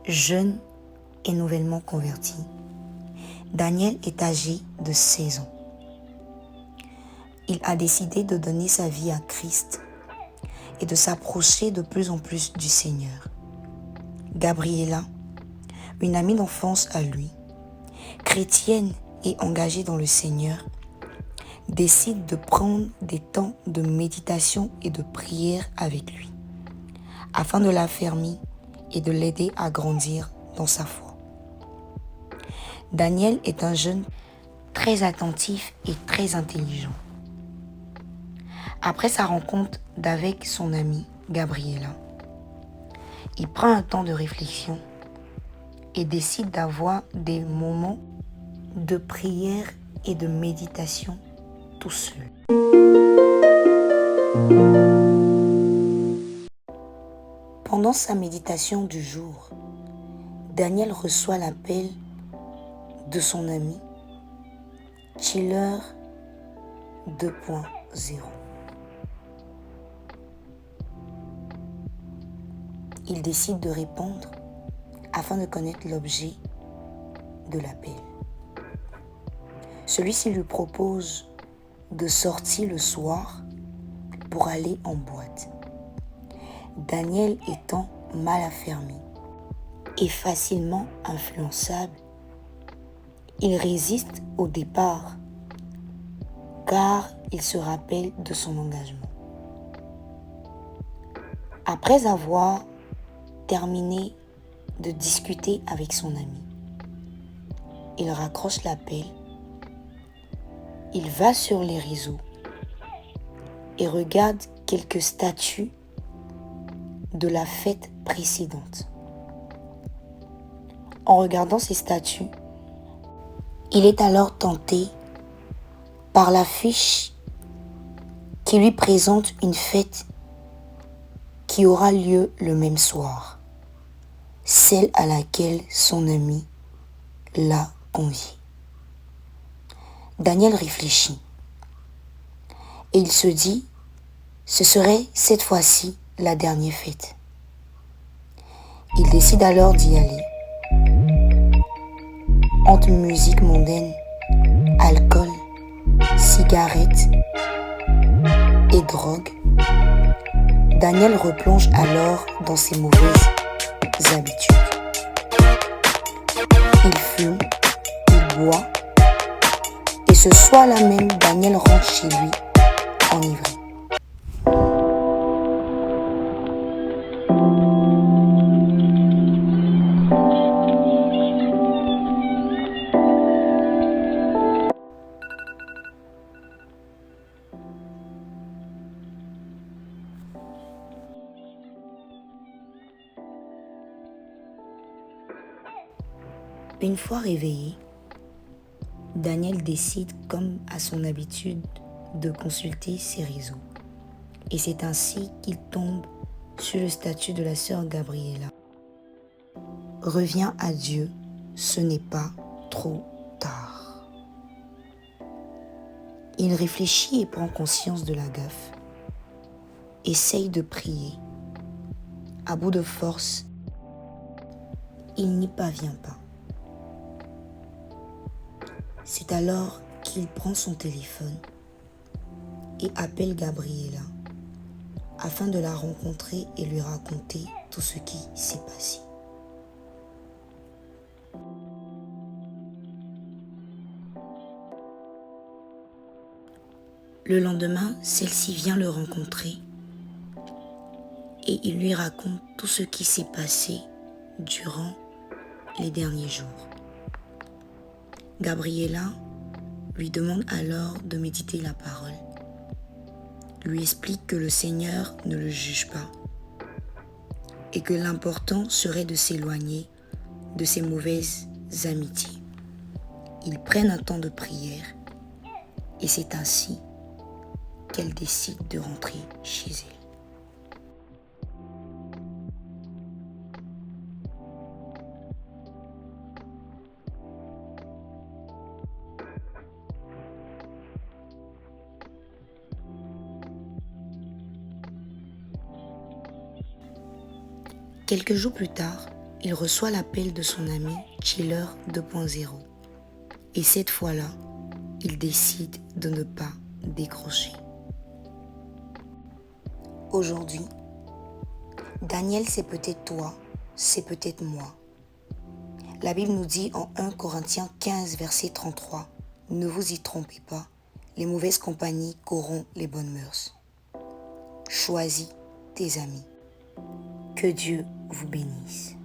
jeune et nouvellement converti. Daniel est âgé de 16 ans. Il a décidé de donner sa vie à Christ et de s'approcher de plus en plus du Seigneur. Gabriela, une amie d'enfance à lui, chrétienne et engagée dans le Seigneur, décide de prendre des temps de méditation et de prière avec lui, afin de l'affermir et de l'aider à grandir dans sa foi. Daniel est un jeune très attentif et très intelligent. Après sa rencontre avec son amie Gabriela, il prend un temps de réflexion et décide d'avoir des moments de prière et de méditation tout seul. Pendant sa méditation du jour, Daniel reçoit l'appel de son ami Chiller 2.0. Il décide de répondre afin de connaître l'objet de l'appel. Celui-ci lui propose de sortir le soir pour aller en boîte. Daniel étant mal affermi et facilement influençable, il résiste au départ car il se rappelle de son engagement. Après avoir terminé de discuter avec son ami, il raccroche l'appel, il va sur les réseaux et regarde quelques statuts de la fête précédente. En regardant ces statuts, il est alors tenté par l'affiche qui lui présente une fête qui aura lieu le même soir, celle à laquelle son ami l'a convié. Daniel réfléchit et il se dit, ce serait cette fois-ci la dernière fête. Il décide alors d'y aller. Entre musique mondaine, alcool, cigarettes et drogue, Daniel replonge alors dans ses mauvaises habitudes. Il fume, il boit, et ce soir-là même, Daniel rentre chez lui enivré. Une fois réveillé, Daniel décide, comme à son habitude, de consulter ses réseaux. Et c'est ainsi qu'il tombe sur le statut de la sœur Gabriela. Reviens à Dieu, ce n'est pas trop tard. Il réfléchit et prend conscience de la gaffe. Essaye de prier. À bout de force, il n'y parvient pas. C'est alors qu'il prend son téléphone et appelle Gabriela afin de la rencontrer et lui raconter tout ce qui s'est passé. Le lendemain, celle-ci vient le rencontrer et il lui raconte tout ce qui s'est passé durant les derniers jours. Gabriela lui demande alors de méditer la parole, lui explique que le Seigneur ne le juge pas et que l'important serait de s'éloigner de ses mauvaises amitiés. Ils prennent un temps de prière et c'est ainsi qu'elle décide de rentrer chez elle. Quelques jours plus tard, il reçoit l'appel de son ami Chiller 2.0. Et cette fois-là, il décide de ne pas décrocher. Aujourd'hui, Daniel, c'est peut-être toi, c'est peut-être moi. La Bible nous dit en 1 Corinthiens 15, verset 33, « Ne vous y trompez pas, les mauvaises compagnies corrompent les bonnes mœurs. » Choisis tes amis. Que Dieu vous bénisse.